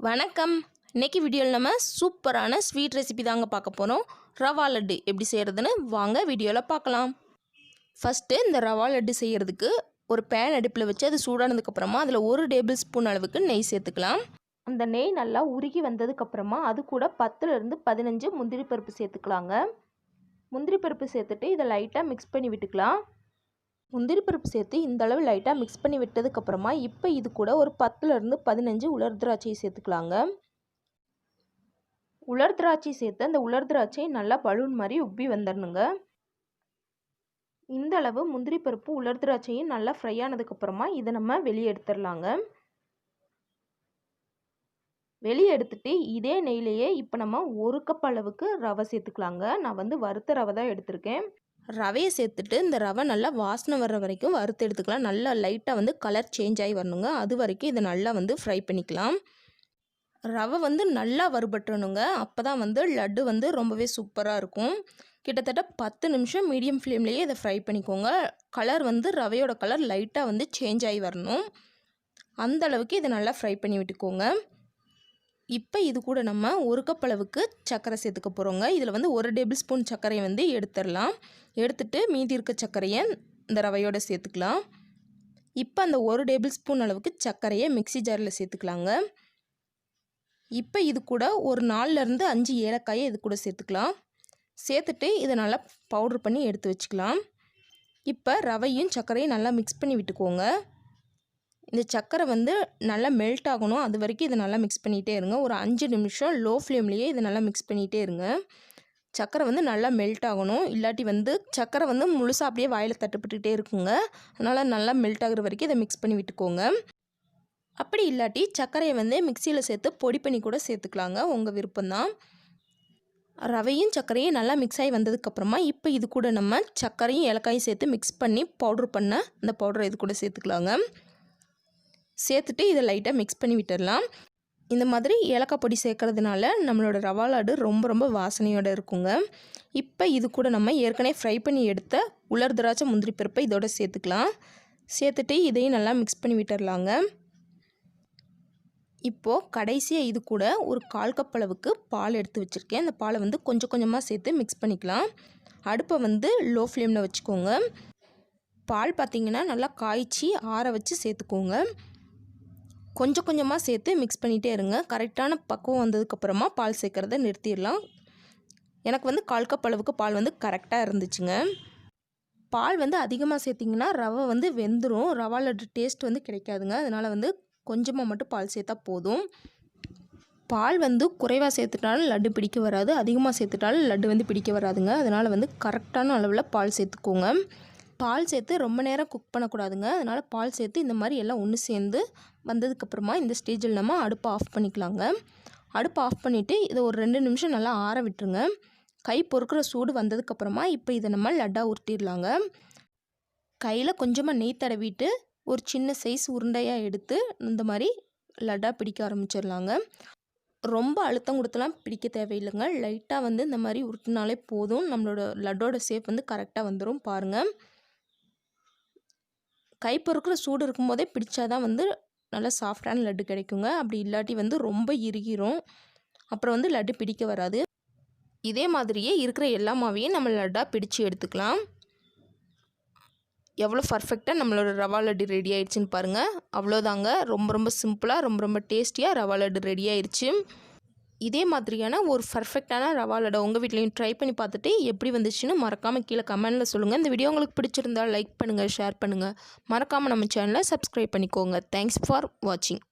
வணக்கம். இன்னைக்கு வீடியோவில் நம்ம சூப்பரான ஸ்வீட் ரெசிபி தாங்க பார்க்க போகிறோம். ரவா லட்டு எப்படி செய்கிறதுன்னு வாங்க வீடியோவில் பார்க்கலாம். ஃபஸ்ட்டு இந்த ரவா லட்டு செய்கிறதுக்கு ஒரு பேன் அடுப்பில் வச்சு அது சூடானதுக்கப்புறமா அதில் 1 டேபிள் ஸ்பூன் அளவுக்கு நெய் சேர்த்துக்கலாம். அந்த நெய் நல்லா உருகி வந்ததுக்கப்புறமா அது கூட 10லேருந்து 15 முந்திரி பருப்பு சேர்த்துக்கலாங்க. முந்திரி பருப்பு சேர்த்துட்டு இதை லைட்டாக மிக்ஸ் பண்ணி விட்டுக்கலாம். முந்திரி பருப்பு சேர்த்து இந்த அளவு லைட்டாக மிக்ஸ் பண்ணி விட்டதுக்கப்புறமா இப்போ இது கூட ஒரு 10லேருந்து 15 உலர் திராட்சையை சேர்த்துக்கலாங்க. உலர் திராட்சை சேர்த்து அந்த உலர் திராட்சை நல்லா பலூன் மாதிரி உப்பி வந்துடணுங்க. இந்த அளவு முந்திரி பருப்பு உலர் திராட்சையும் நல்லா ஃப்ரை ஆனதுக்கப்புறமா இதை நம்ம வெளியே எடுத்துடலாங்க. வெளியே எடுத்துட்டு இதே நெய்லேயே இப்போ நம்ம 1 கப் அளவுக்கு ரவை சேர்த்துக்கலாங்க. நான் வறுத்த ரவை தான் எடுத்திருக்கேன். ரவையை சேர்த்துட்டு இந்த ரவை நல்லா வாசனை வர்ற வரைக்கும் வறுத்து எடுத்துக்கலாம். நல்லா லைட்டாக கலர் சேஞ்ச் ஆகி வரணுங்க. அது வரைக்கும் இதை நல்லா ஃப்ரை பண்ணிக்கலாம். ரவை நல்லா வறுபட்டுறணுங்க. அப்போ தான் லட்டு ரொம்பவே சூப்பராக இருக்கும். கிட்டத்தட்ட 10 நிமிஷம் மீடியம் ஃப்ளேம்லேயே இதை ஃப்ரை பண்ணிக்கோங்க. கலர் ரவையோட கலர் லைட்டாக சேஞ்ச் ஆகி வரணும். அந்த அளவுக்கு இதை நல்லா ஃப்ரை பண்ணி விட்டுக்கோங்க. இப்போ இது கூட நம்ம 1 கப் அளவுக்கு சர்க்கரை சேர்த்துக்க போகிறோங்க. இதில் 1 டேபிள் ஸ்பூன் சர்க்கரையை எடுத்துடலாம். எடுத்துட்டு மீதி இருக்க சர்க்கரையை இந்த ரவையோடு சேர்த்துக்கலாம். இப்போ அந்த 1 டேபிள் ஸ்பூன் அளவுக்கு சர்க்கரையை மிக்ஸி ஜாரில் சேர்த்துக்கலாங்க. இப்போ இது கூட ஒரு 4லேருந்து 5 ஏலக்காயை இது கூட சேர்த்துக்கலாம். சேர்த்துட்டு இதை நல்லா பவுட்ரு பண்ணி எடுத்து வச்சுக்கலாம். இப்போ ரவையும் சர்க்கரையும் நல்லா மிக்ஸ் பண்ணி விட்டுக்கோங்க. இந்த சர்க்கரை நல்லா மெல்ட் ஆகணும். அது வரைக்கும் இதை நல்லா மிக்ஸ் பண்ணிகிட்டே இருங்க. ஒரு 5 நிமிஷம் லோ ஃப்ளேம்லேயே இதை நல்லா மிக்ஸ் பண்ணிகிட்டே இருங்க. சர்க்கரை நல்லா மெல்ட் ஆகணும். இல்லாட்டி சர்க்கரை முழுசாக அப்படியே வாயில் தட்டுப்பட்டுக்கிட்டே இருக்குங்க. அதனால் நல்லா மெல்ட் ஆகிற வரைக்கும் இதை மிக்ஸ் பண்ணி விட்டுக்கோங்க. அப்படி இல்லாட்டி சர்க்கரையை மிக்சியில் சேர்த்து பொடி பண்ணி கூட சேர்த்துக்கலாங்க. உங்கள் விருப்பம்தான். ரவையும் சர்க்கரையும் நல்லா மிக்ஸ் ஆகி வந்ததுக்கப்புறமா இப்போ இது கூட நம்ம சர்க்கரையும் ஏலக்காயும் சேர்த்து மிக்ஸ் பண்ணி பவுட்ரு பண்ண அந்த பவுடரை இது கூட சேர்த்துக்கலாங்க. சேர்த்துட்டு இதை லைட்டாக மிக்ஸ் பண்ணி விட்டுடலாம். இந்த மாதிரி ஏலக்காய் பொடி சேர்க்கறதுனால நம்மளோட ரவா லட்டு ரொம்ப வாசனையோடு இருக்குங்க. இப்போ இது கூட நம்ம ஏற்கனவே ஃப்ரை பண்ணி எடுத்த உலர் திராட்சை முந்திரி பருப்பை இதோட சேர்த்துக்கலாம். சேர்த்துட்டு இதையும் நல்லா மிக்ஸ் பண்ணி விட்டுடலாங்க. இப்போது கடைசியாக இது கூட ஒரு 1/4 கப் அளவுக்கு பால் எடுத்து வச்சுருக்கேன். இந்த பாலை கொஞ்சம் கொஞ்சமாக சேர்த்து மிக்ஸ் பண்ணிக்கலாம். அடுப்பை லோ ஃப்ளேமில் வச்சுக்கோங்க. பால் பார்த்திங்கன்னா நல்லா காய்ச்சி ஆற வச்சு சேர்த்துக்கோங்க. கொஞ்சம் கொஞ்சமாக சேர்த்து மிக்ஸ் பண்ணிகிட்டே இருங்க. கரெக்டான பக்குவம் வந்ததுக்கப்புறமா பால் சேர்க்குறத நிறுத்திடலாம். எனக்கு 1/4 கப் அளவுக்கு பால் கரெக்டாக இருந்துச்சுங்க. பால் அதிகமாக சேர்த்திங்கன்னா ரவை வெந்துடும். ரவா லட்டு டேஸ்ட் கிடைக்காதுங்க. அதனால் கொஞ்சமாக மட்டும் பால் சேர்த்தா போதும். பால் குறைவாக சேர்த்துட்டாலும் லட்டு பிடிக்க வராது. அதிகமாக சேர்த்துட்டாலும் லட்டு பிடிக்க வராதுங்க. அதனால் கரெக்டான அளவில் பால் சேர்த்துக்கோங்க. பால் சேர்த்து ரொம்ப நேரம் குக் பண்ணக்கூடாதுங்க. அதனால் பால் சேர்த்து இந்த மாதிரி எல்லாம் ஒன்று சேர்ந்து வந்ததுக்கப்புறமா இந்த ஸ்டேஜில் நம்ம அடுப்பை ஆஃப் பண்ணிக்கலாங்க. அடுப்பை ஆஃப் பண்ணிவிட்டு இதை ஒரு 2 நிமிஷம் நல்லா ஆற விட்டுருங்க. கை பொறுக்கிற சூடு வந்ததுக்கப்புறமா இப்போ இதை நம்ம லட்டாக உருட்டிடலாங்க. கையில் கொஞ்சமாக நெய் தடவிட்டு ஒரு சின்ன சைஸ் உருண்டையாக எடுத்து இந்த மாதிரி லட்டாக பிடிக்க ஆரம்பிச்சிடலாங்க. ரொம்ப அழுத்தம் கொடுத்தலாம் பிடிக்க தேவையில்லைங்க. லைட்டாக இந்த மாதிரி உருட்டினாலே போதும். நம்மளோட லட்டோட ஷேப் கரெக்டாக வந்துடும். பாருங்கள், கை பொறுக்கிற சூடு இருக்கும்போதே பிடிச்சாதான் நல்லா சாஃப்டான லட்டு கிடைக்குங்க. அப்படி இல்லாட்டி ரொம்ப இறுகிரும். அப்புறம் லட்டு பிடிக்க வராது. இதே மாதிரியே இருக்கிற எல்லா மாவையும் நம்ம லட்டாக பிடிச்சு எடுத்துக்கலாம். எவ்வளோ பர்ஃபெக்டாக நம்மளோட ரவா லட்டு ரெடி ஆயிடுச்சுன்னு பாருங்கள். அவ்வளோதாங்க. ரொம்ப சிம்பிளாக ரொம்ப டேஸ்டியாக ரவா லட்டு ரெடி ஆயிடுச்சு. இதே மாதிரியான ஒரு பர்ஃபெக்டான ரவா லட்டை உங்கள் வீட்லேயும் ட்ரை பண்ணி பார்த்துட்டு எப்படி வந்துச்சுன்னு மறக்காமல் கீழே கமெண்ட்டில் சொல்லுங்கள். இந்த வீடியோ உங்களுக்கு பிடிச்சிருந்தால் லைக் பண்ணுங்கள், ஷேர் பண்ணுங்கள். மறக்காமல் நம்ம சேனலை சப்ஸ்கிரைப் பண்ணிக்கோங்க. தேங்க்ஸ் ஃபார் வாட்சிங்.